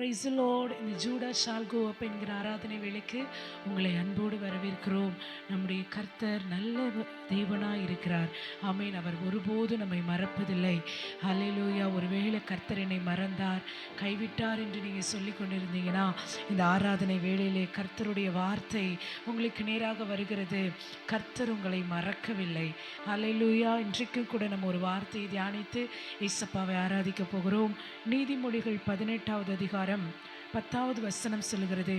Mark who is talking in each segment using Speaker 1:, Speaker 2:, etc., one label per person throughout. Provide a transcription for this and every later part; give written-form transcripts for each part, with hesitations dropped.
Speaker 1: Praise the Lord. இந்த Judah shawl கோ அப் என்கிற ஆராதனை வேளைக்கு உங்களை அன்போடு வரவேற்கிறோம். நம்முடைய கர்த்தர் நல்ல தேவனாய் இருக்கிறார். ஆமென். அவர் ஒருபோதும் நம்மை மறப்பதில்லை. ஹல்லேலூயா. ஒருவேளை கர்த்தர் என்னை மறந்தார், கைவிட்டார் என்று நீங்கள் சொல்லி கொண்டிருந்தீங்கன்னா, இந்த ஆராதனை வேளையிலே கர்த்தருடைய வார்த்தை உங்களுக்கு நேராக வருகிறது. கர்த்தர் உங்களை மறக்கவில்லை. ஹல்லேலூயா. இன்றைக்கும் கூட நம்ம ஒரு வார்த்தையை தியானித்து இயேசப்பாவை ஆராதிக்க போகிறோம். நீதிமொழிகள் 18வது அதிகாரம் 10வது வசனம் சொல்கிறது,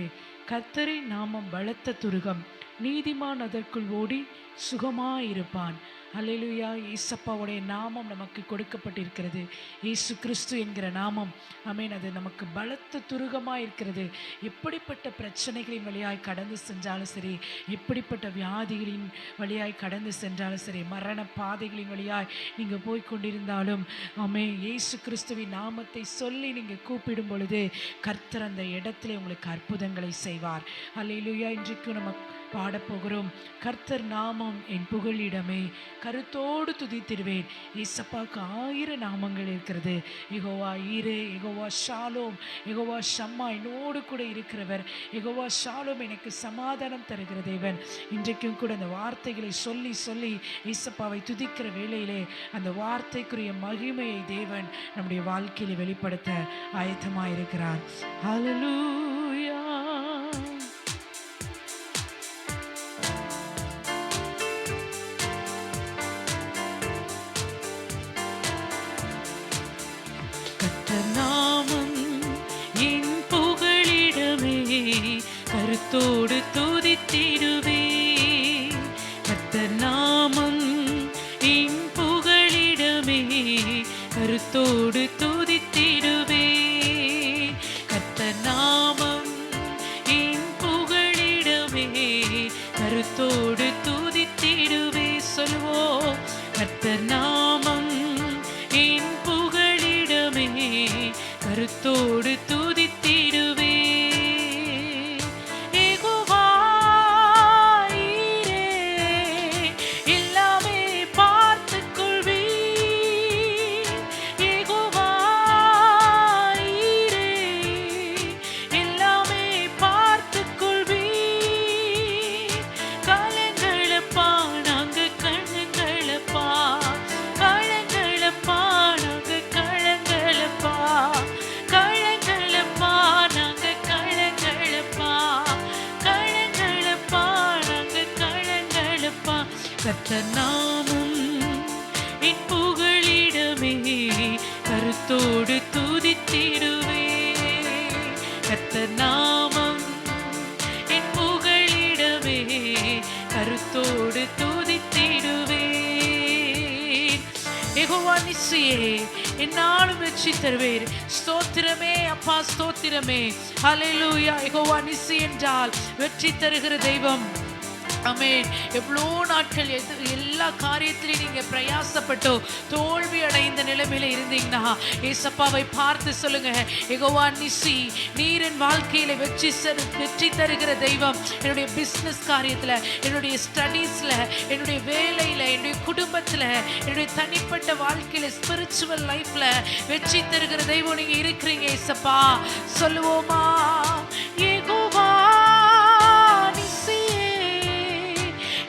Speaker 1: கர்த்தரின் நாமம் பலத்த துருகம், நீதிமான் அதற்குள் ஓடி சுகமாயிருப்பான். அல்லேலூயா. இயேசப்பாவுடைய நாமம் நமக்கு கொடுக்கப்பட்டிருக்கிறது. இயேசு கிறிஸ்து என்கிற நாமம், ஆமென், அது நமக்கு பலத்த துருகமாக இருக்கிறது. எப்படிப்பட்ட பிரச்சனைகளின் வழியாய் கடந்து சென்றாலும் சரி, எப்படிப்பட்ட வியாதிகளின் வழியாய் கடந்து சென்றாலும் சரி, மரண பாதைகளின் வழியாய் நீங்கள் போய் கொண்டிருந்தாலும், ஆமென், இயேசு கிறிஸ்துவின் நாமத்தை சொல்லி நீங்கள் கூப்பிடும் பொழுது கர்த்தர் அந்த இடத்துல உங்களுக்கு அற்புதங்களை செய்வார். அல்லேலூயா. இன்றைக்கு நம்ம பாடப்போகிறோம், கர்த்தர் நாமம் என் புகழிடமே, கருத்தோடு துதித்திடுவேன். இயேசப்பாவுக்கு 1000 நாமங்கள் இருக்கிறது. யெகோவா ஈரே, யெகோவா ஷாலோம், யெகோவா ஷம்மா, என்னோடு கூட இருக்கிறவர், யெகோவா ஷாலோம், எனக்கு சமாதானம் தருகிற தேவன். இன்றைக்கும் கூட அந்த வார்த்தைகளை சொல்லி சொல்லி இயேசப்பாவை துதிக்கிற வேளையிலே அந்த வார்த்தைக்குரிய மகிமையை தேவன் நம்முடைய வாழ்க்கையில் வெளிப்படுத்த ஆயத்தமாக இருக்கிறார். ஹல்லேலூயா. நாமம் என் புகழிடமே, கருத்தோடு துதித்திடுவே. கர்த்தர் நாமம் என் புகழிடமே, கருத்தோடு துதித்திடுவே. கர்த்தர் நாமம் என் புகழிடமே, கருத்தோடு துதித்திடுவே. சொல்லுவோம், கர்த்தர் நாமம் என் கருத்தோடு துதித்திடுவே. யெகோவா ஈரே, எல்லாமே பார்த்துக் கொள்வீர். யெகோவா ஈரே, எல்லாமே பார்த்துக் கொள்வீர். கலங்களப்பா நாங்க கண்களப்பா, கலங்களப்பா நாங்க கலங்களப்பா, கர்த்தர் நாமம் என் புகழிடமே, கருத்தோடு துதித்திடுவே. கர்த்தர் நாமம் என் புகழிடமே, கருத்தோடு துதித்திடுவே. யெகோவா நிஸ்ஸியே, என்னாலும் வெற்றி தருவேர். ஸ்தோத்திரமே அப்பா, ஸ்தோத்திரமே. ஹல்லேலூயா. யெகோவா நிஸ்ஸி என்றால் வெற்றி தருகிற தெய்வம். ஆமென். எவ்வளோ நாட்கள் எல்லா காரியத்திலையும் நீங்கள் பிரயாசப்பட்டோ தோல்வி அடைந்த நிலைமையில் இருந்தீங்கன்னா ஏசப்பாவை பார்த்து சொல்லுங்க, யெகோவா நிஸ்ஸி, நீர் என் வாழ்க்கையில் வெற்றி தருகிற தெய்வம். என்னுடைய பிஸ்னஸ் காரியத்தில், என்னுடைய ஸ்டடீஸில், என்னுடைய வேலையில், என்னுடைய குடும்பத்தில், என்னுடைய தனிப்பட்ட வாழ்க்கையில், ஸ்பிரிச்சுவல் லைஃப்பில் வெற்றி தருகிற தெய்வம் நீங்கள் இருக்கிறீங்க ஏசப்பா. சொல்லுவோமா, யெகோவா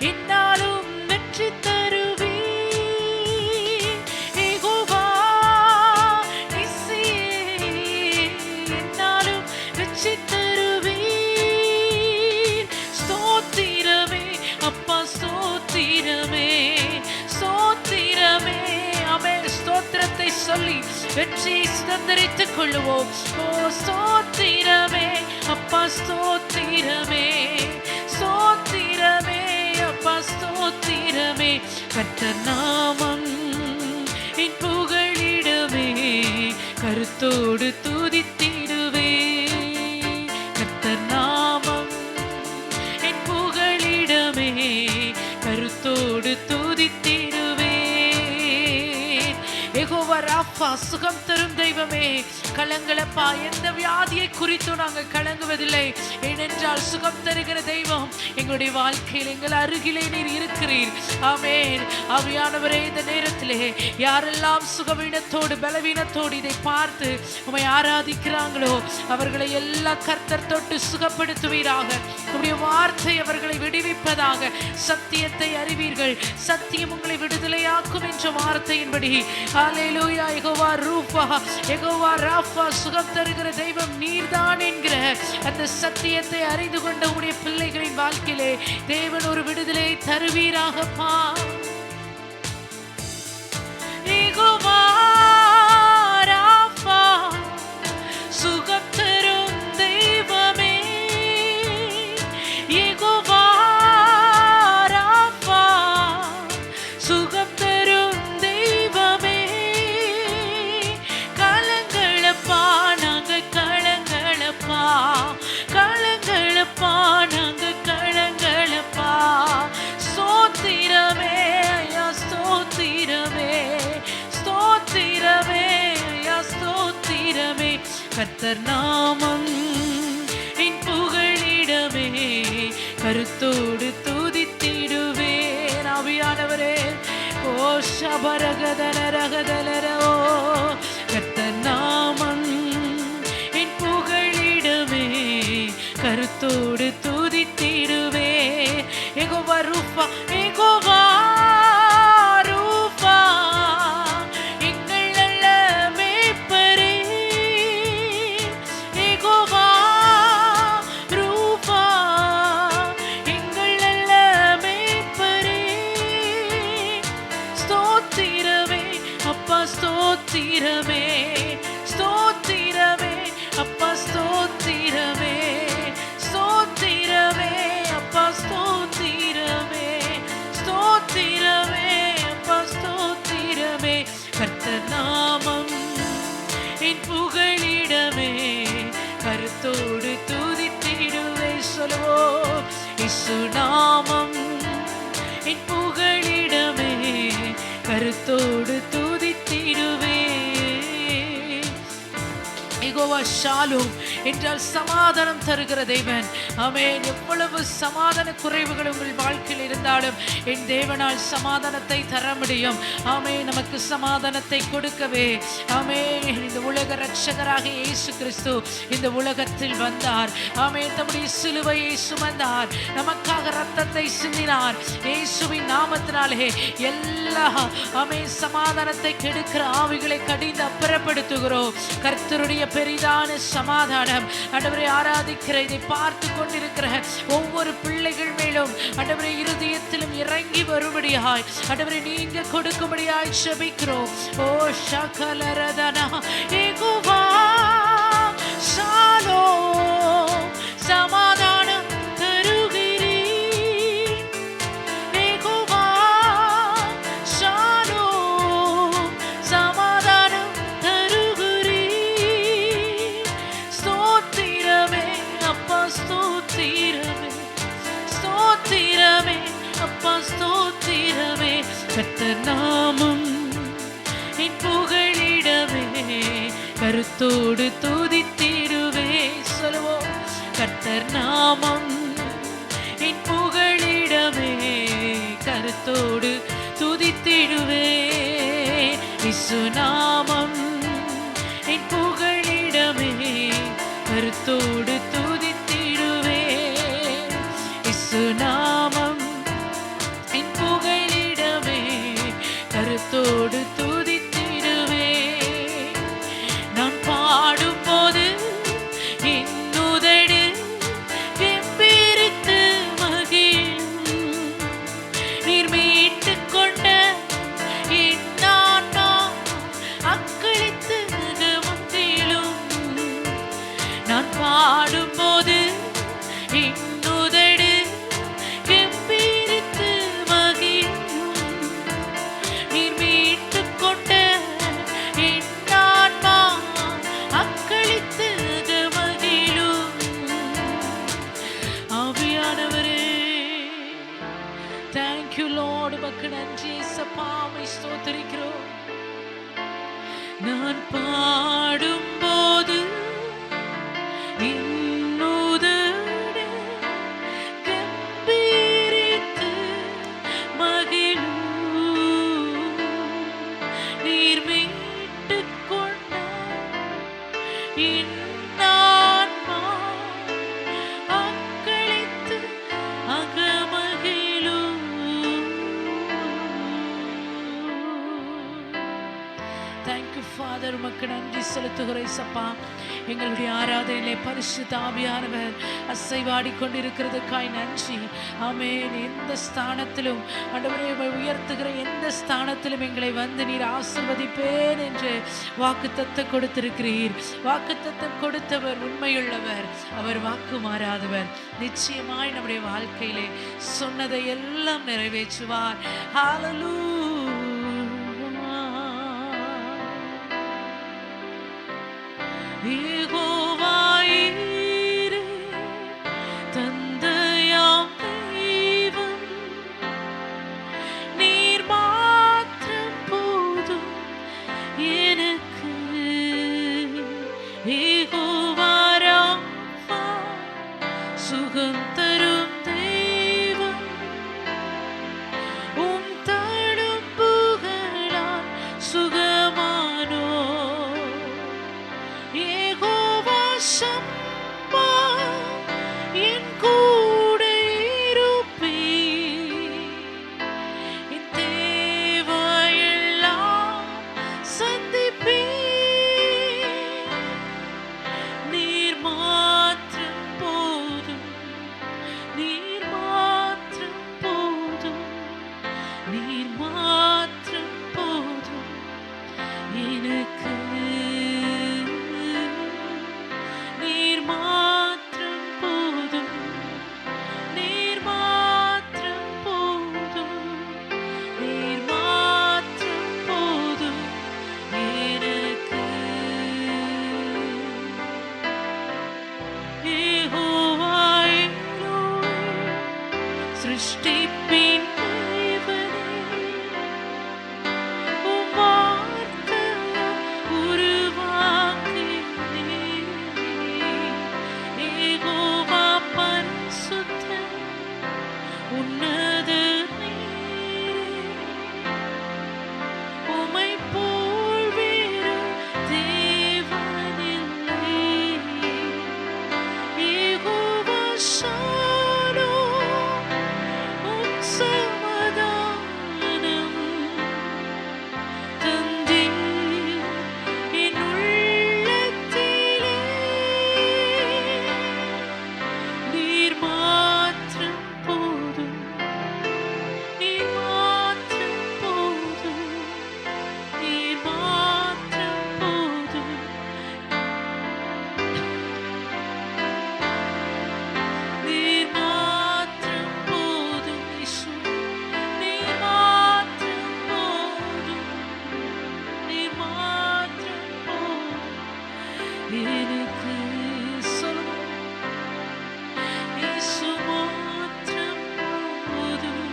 Speaker 1: என்னாலும் வெற்றி தருவீர். யெகோவா நிஸ்ஸியே, என்னாலும் வெற்றி தருவீர். ஸ்தோத்திரமே அப்பா, ஸ்தோத்திரமே, ஸ்தோத்திரமே. ஆமென். ஸ்தோத்திரத்தை சொல்லி வெற்றியை சுதந்தரித்துக் கொள்ளுவோம். ஓ ஸ்தோத்திரமே அப்பா, ஸ்தோத்திரமே, ஸ்தோத்திரமே அப்பா, ஸ்தோத்திரமே. கர்த்தர் நாமம் என் புகழிடமே, கருத்தோடு துதித்திடுவே. கர்த்தர் நாமம் என் புகழிடமே, கருத்தோடு துதித்திடுவே. யெகோவா ராஃபா ராஃபா, சுகம் தரும் தெய்வமே, கலங்களப்பா. எந்த வியாதியை குறித்தும் நாங்கள் கலங்குவதில்லை. ஏனென்றால் சுகம் தருகிற தெய்வம் எங்களுடைய வாழ்க்கையில் எங்கள் அருகிலே நீர் இருக்கிறீர். ஆமென். ஆவியானவரே, இந்த நேரத்திலே யாரெல்லாம் சுகவீனத்தோடு பலவீனத்தோடு இதை பார்த்து உம்மை ஆராதிக்கிறாங்களோ அவர்களை எல்லா கர்த்தர் தொட்டு சுகப்படுத்துவீராக. உம்முடைய வார்த்தை அவர்களை விடுவிப்பதாக. சத்தியத்தை அறிவீர்கள், சத்தியம் உங்களை விடுதலையாக்கும் என்ற வார்த்தையின்படி ஹல்லேலூயா. யெகோவா ரூஃபா, யெகோவா ராஃபா, சுகம் தருகிற தெய்வம் நீர்தான் என்கிற அந்த சத்தியத்தை அறிந்து கொண்ட உடைய பிள்ளைகளின் வாழ்க்கையிலே தேவன் ஒரு விடுதலை தருவீராகப்பா. யெகோவா ராஃபா, சுகம் தரும் தெய்வமே, யெகோவா ராஃபா, சுகம் தரும் தெய்வமே, கலங்களப்பா நாங்க கலங்களப்பா, கலங்களப்பா நாங்க கலங்களப்பா. ஸ்தோத்திரமே ஐயா, ஸ்தோத்திரமே, ஸ்தோத்திரமே ஐயா, ஸ்தோத்திரமே. கர்த்தர் நாமம் என் புகழிடமே, கருத்தோடு துதித்திடுவேன். ஆவியானவரே, ஓ ஷபரகதன ரகதலரோ, கர்த்தர் நாமம் என் புகழிடமே, கருத்தோடு துதித்திடுவே. யெகோவா ரூஃபா, யெகோவா ரூஃபா, எங்கள் நல்ல மேய்ப்பரே, யெகோவா ரூஃபா, எங்கள் நல்ல மேய்ப்பரே. ஸ்தோத்திரமே அப்பா, ஸ்தோத்திரமே, ஸ்தோத்திரமே அப்பா, ஸ்தோத்திரமே, ஸ்தோத்திரமே அப்பா, ஸ்தோத்திரமே, ஸ்தோத்திரமே அப்பா, ஸ்தோத்திரமே. கர்த்தர் நாமம் என் புகழிடமே, கருத்தோடு துதித்திடுவே. சொல்லுவோம், இயேசு நாமம் என் புகழிடமே, கருத்தோடு துதித்திடுவே. யெகோவா ஷாலோம் என்றால் சமாதானம் தருகிற தேவன். ஆமென். எவ்வளவு சமாதான குறைவுகள் உங்கள் வாழ்க்கையில் இருந்தாலும் என் தேவனால் சமாதானத்தை தர முடியும். ஆமென். நமக்கு சமாதானத்தை கொடுக்கவே ஆமென் இந்த உலக ரட்சகராக இயேசு கிறிஸ்து இந்த உலகத்தில் வந்தார். ஆமென். தம்முடைய சிலுவையை சுமந்தார், நமக்காக இரத்தத்தை சிந்தினார். இயேசுவின் நாமத்தினாலே எல்லா ஆமென் சமாதானத்தை கெடுக்கிற ஆவிகளை கடிந்து அப்புறப்படுத்துகிறோம். கர்த்தருடைய பெரிதான சமாதானம் ஆண்டவரை ஆராதிக்கிற இதை பார்த்து கொண்டிருக்கிற ஒவ்வொரு பிள்ளைகள் மேலும் ஆண்டவரை இருதயத்திலும் இறங்கி வரும்படியாய் ஆண்டவரை நீங்க கொடுக்கும்படியாய் ஜெபிக்கிறோம். ஓ ஷகலரதனா யெகோவா ஷாலோம், சமாதானம் தருகிறீர். யெகோவா ஷாலோம், சமாதானம் தருகிறீர். ஸ்தோத்திரமே அப்பா, ஸ்தோத்திரமே, ஸ்தோத்திரமே அப்பா, ஸ்தோத்திரமே. கர்த்தர் நாமம் என் புகழிடமே, கருத்தோடு துதித்திடுவே. சொல்லுவோம், கர்த்தர் நாமம் என் புகழிடமே, கருத்தோடு துதித்திடுவே. இயேசு நாமம் என் புகழிடமே, கருத்தோடு துதித்திடுவே. இயேசு நாமம் என் புகழிடமே, கருத்தோடு துதித்திடுவே. நான் பாடும்போது என் உதடு கெம்பீரித்து மகிழும். நீர் மீட்டுக் கொண்ட என் ஆன்மா அக்களித்து முத்திலும். நான் பாடும்போது என் உதடு கெம்பீரித்து மகிழும். நீர் மீட்டுக் கொண்ட என் ஆன்மா அக்களித்து மகிழும். ஆவியானவரே, தேங்க்யூ லார்ட். உமக்கு நன்றி இயேசப்பா, உம்மை ஸ்தோத்திரிக்கிறோம். நான் பாடும்போது இன்னுதடு கம்பீரித்து மகிழும். நீர் மீட்டுக் கொண்டார் என் ஆன்மா அக்களித்து அகமகிழும். தேங்க்யூ ஃபாதர், உமக்கு நன்றி செலுத்துகிறேன் சப்பா. எங்களுடைய ஆராதனையிலே பரிசுத்த ஆவியானவர் அசைவாடி கொண்டிருக்கிறதுக்காய் நன்றி. ஆமென். எந்த ஸ்தானத்திலும் ஆண்டவரே உயர்த்துகிற எந்த ஸ்தானத்திலும் எங்களை வந்து நீர் ஆசீர்வதிப்பேன் என்று வாக்குத்தத்தம் கொடுத்திருக்கிறீர். வாக்குத்தத்தம் கொடுத்தவர் உண்மையுள்ளவர், அவர் வாக்கு மாறாதவர். நிச்சயமாய் நம்முடைய வாழ்க்கையிலே சொன்னதை எல்லாம் நிறைவேற்றுவார். ஹல்லேலூயா. யெகோவாயிரே தந்தையாம் தெய்வம், நீர் மாத்திரம் போதும் எனக்கு. யெகோவா ராஃபா சுகம் தரும் தெய்வம், உம் தடுப்புகளால் சுகமானோ. யெகோவா ஷம்மா என் கூட இருப்பீர், என் தேவையெல்லாம் சந்திப்பீர். நீர் மாத்திரம் போதும், நீர் மாத்திரம் போதும், நீர் மாத்திரம் போதும் எனக்கு. நீர் மாத்திரம் போதும், நீர் மாத்திரம் போதும், நீர் மாத்திரம் போதும் எனக்கு. யெகோவா எல்லோரே சிருஷ்டிப்பின் தேவனே, உம் வார்த்தையால் உருவாக்கினீர். யெகோவா பரிசுத்தர், உன்னதர் நீரே, உம்மைப் போல் வேறு தேவனில்லை. யெகோவா ஷாலோம், உம் சமாதானம் தந்தீர் என் உள்ளத்திலே. நீர் மாத்திரம் போதும், நீர் மாத்திரம் போதும், நீர் மாத்திரம் போதும். நீர் மாத்திரம் போதும் இயேசு, நீர் மாத்திரம் போதும், நீர் மாத்திரம் போதும் எனக்கு. சொல்லுவோம். இயேசு மாத்திரம் போதும்,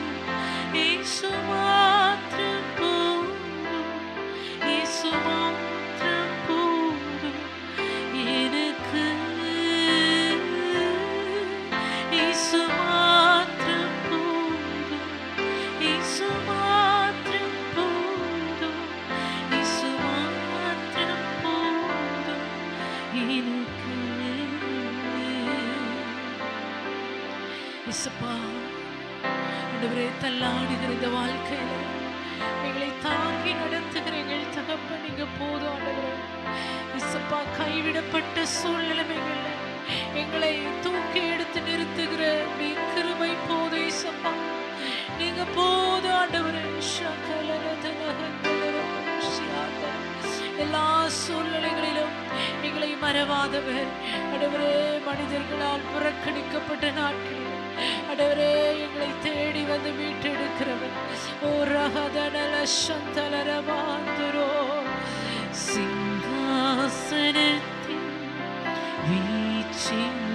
Speaker 1: இயேசு மாத்திரம் போதும், இயேசு மாத்திரம் போதும் எனக்கு. இயேசு மாத்திரம் போதும், இயேசு மாத்திரம் போதும், இயேசு மாத்திரம் போதும் எனக்கு. இயேசுப்பா, ஆண்டவரே, தள்ளாடுகிற இந்த வாழ்க்கையில எங்களை தாங்கி நடத்துகிற எங்கள் தகப்பன் நீங்க போதும் ஆண்டவரே. இயேசுப்பா, கைவிடப்பட்ட சூழ்நிலைமைகள்ல எங்களை தூக்கி எடுத்து நிறுத்துகிற உம்முடைய கிருபை போதும் இயேசுப்பா. நீங்க போதும் ஆண்டவரே. எல்லா சூழ்நிலைகளிலும் எங்களை மறவாதவர் ஆண்டவரே. மனிதர்களால் புறக்கணிக்கப்பட்ட நாட்களில் ஆண்டவரே எங்களை தேடி வந்து மீட்டெடுக்கிறவர். ஓ ரஹதனல சந்தலரவாந்துரோ. சிங்காசனத்தின் வீற்றிருக்கும்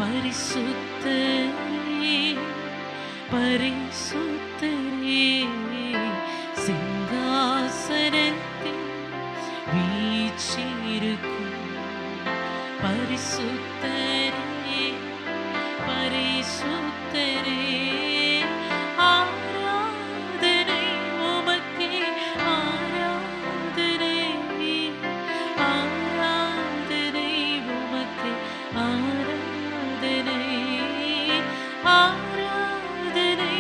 Speaker 1: பரிசுத்தரே, பரிசுத்தரே, சிங்காசனத்தின் வீற்றிருக்கும் பரிசுத்தரே, பரிசுத்தரே, ஆராதனை உமக்கே, ஆராதனை, ஆராதனை உமக்கே, ஆராதனை, ஆராதனை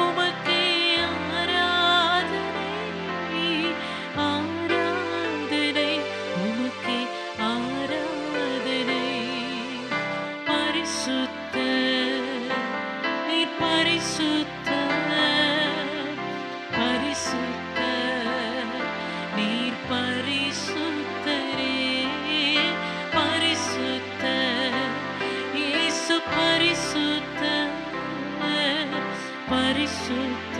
Speaker 1: உமக்கே, ஆராதனை, ஆராதனை உமக்கே, ஆராதனை. பரிசுத்த, நீர் பரிசுத்த, பரிசுத்த, நீர் பரிசுத்தரே, பரிசுத்த, இயேசு பரிசுத்த, பரிசுத்த,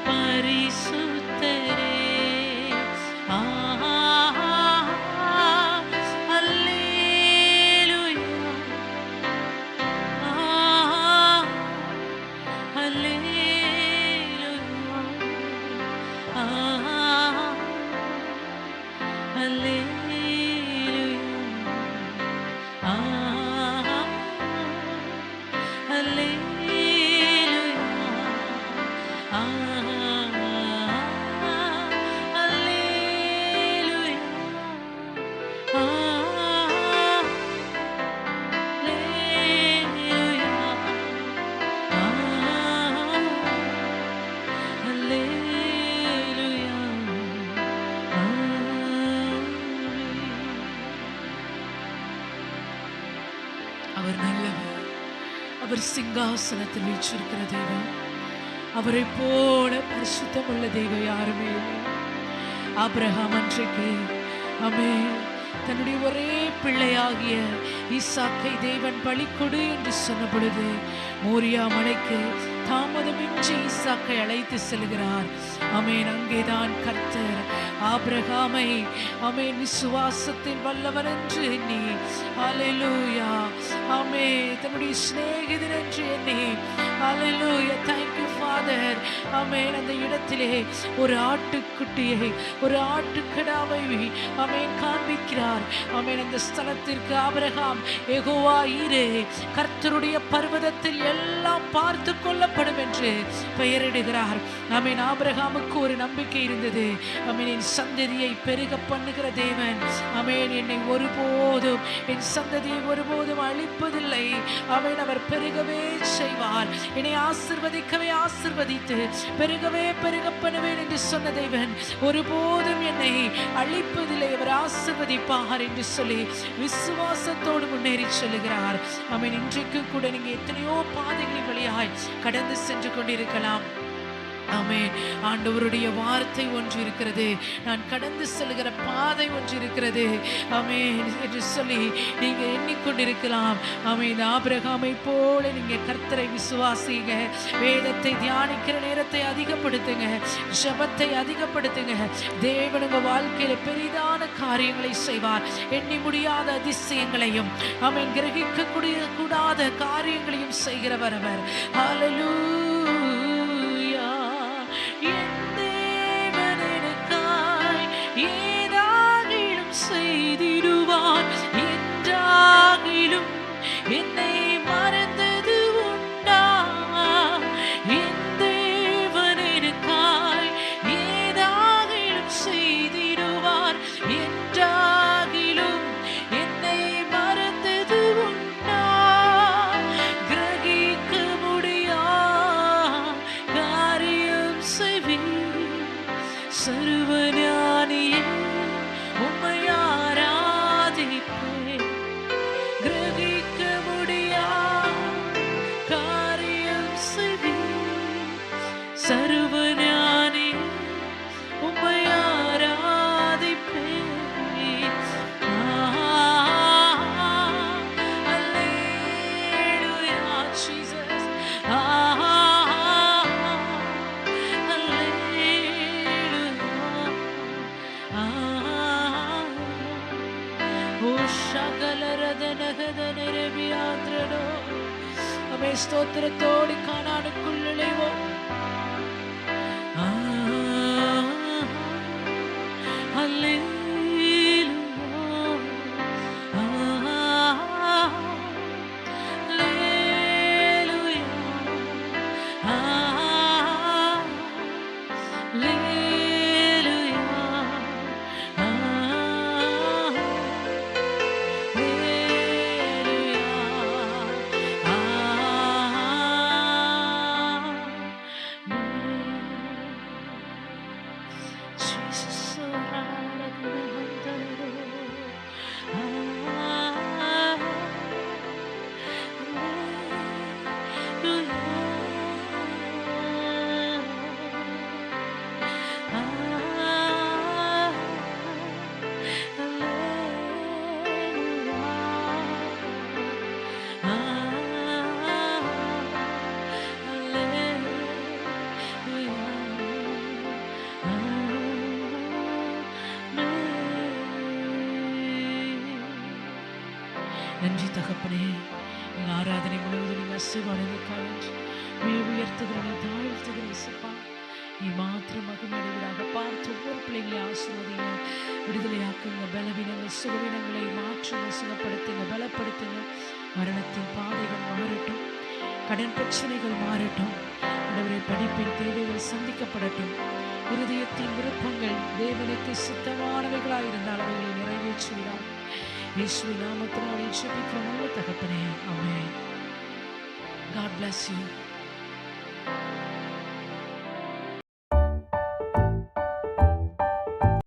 Speaker 1: பரிசுத்தரே. அவர் நல்லவர், அவர் சிங்காசனத்தில் வீற்றிருக்கிற தெய்வம். அவரை போல பரிசுத்தம் உள்ள தெய்வம் யாருமே இல்லை. ஆபிரகாம் அன்றைக்கு தன்னுடைய ஒரே பிள்ளையாகிய ஈசாக்கை தேவன் பலி கொடு என்று சொன்ன பொழுது மோரியா மலைக்கு தாமதமின்றி ஈசாக்கை அழைத்து செல்கிறார். அங்கேதான் கர்த்தர் ஆபிரகாமை விசுவாசத்தில் வல்லவர் என்று எண்ணி, ஹல்லேலூயா, தன்னுடைய சிநேகிதன் என்று எண்ணி, ஹல்லேலூயா, thank you Father, அந்த இடத்திலே ஒரு ஆட்டுக்குட்டியை, ஒரு ஆட்டுக்கடாவை காண்பிக்கிறார். அந்த ஸ்தலத்திற்கு ஆபிரகாம் யெகோவா ஈரே, கர்த்தருடைய பர்வதத்தில் எல்லாம் பார்த்து கொள்ளப்படும் என்று பெயரிடுகிறார். ஆபிரகாமுக்கு ஒரு நம்பிக்கை இருந்தது. என் சந்ததியை பெருக பண்ணுகிற தேவன் என்னை ஒருபோதும், என் சந்ததியை ஒருபோதும் அழிப்பதில்லை. அவர் பெருகவே செய்வார். என்னை ஆசீர்வதிக்கவே ஆசீர்வதித்து பெருகவே பெருக பண்ணுவேன் என்று சொன்ன தேவன் ஒருபோதும் என்னை அழிப்பதில்லை, அவர் ஆசீர்வதிப்பார் என்று சொல்லி விசுவாசத்தோடு முன்னேறி செல்கிறார். இன்றைக்கு கூட நீங்க எத்தனையோ பாதைகளின் வழியாய் கடந்து சென்று கொண்டிருக்கலாம். ஆண்டவருடைய வார்த்தை ஒன்று இருக்கிறது, நான் கடந்து செல்கிற பாதை ஒன்று இருக்கிறது என்று சொல்லி நீங்க எண்ணிக்கொண்டிருக்கலாம். ஆபிரகாமை போல நீங்க கர்த்தரை விசுவாசிங்க, வேதத்தை தியானிக்கிற நேரத்தை அதிகப்படுத்துங்க, ஜெபத்தை அதிகப்படுத்துங்க. தேவன் உங்க வாழ்க்கையில பெரிதான காரியங்களை செய்வார். எண்ணி முடியாத அதிசயங்களையும் கிரகிக்க கூடாத காரியங்களையும் செய்கிறவர் அவர். ஹல்லேலூயா. ஏதாகிலும் செய்திடுவார், என்றாகிலும் என்னை மறந்தது உண்டா? என் தேவன் எனக்காய் ஏதாகிலும் செய்திடுவார், என்றாகிலும் என்னை மறந்தது உண்டா? கிரகிக்க முடியா காரியம் செய்வேன், சர்வஞானியே உம்மை ஆராதிப்பேன். கிரகிக்க முடியா காரியம் செய்வேன், சர்வஞானி உம்மை ஆராதிப்பேன். Hallelujah, Jesus. ஸ்தோத்திரத்தோடு கானானுக்குள் நுழைவோம். நன்றி தகப்பனே. எங்கள் ஆராதனை முழுவதும் நீங்கள் அசைவாடுவதற்காக உயர்த்துகிறேன், தாழ்த்துகிறேன் இசப்பா. நீ மாத்திரம் மகிமடைவதாக பார்த்து ஒவ்வொரு பிள்ளைங்களை ஆசீர்வதிங்க, விடுதலையாக்குங்க, பலவீனங்கள் சுகவீனங்களை மாற்றுங்க, சுகப்படுத்துங்க, பலப்படுத்துங்க. மரணத்தின் பாதைகள் மாறட்டும், கடன் பிரச்சனைகள் மாறட்டும், ஆண்டவரே படிப்பின் தேவைகள் சந்திக்கப்படட்டும். இருதயத்தின் விருப்பங்கள் தேவனுக்கு சித்தமானவைகளாக இருந்தால் அவைகளை நிறைவேற்றுகிறார். இயேசுவின் நாமத்தினாலே ஜெபிக்கிறோம் நல்ல தகப்பனே. ஆமென். God bless you.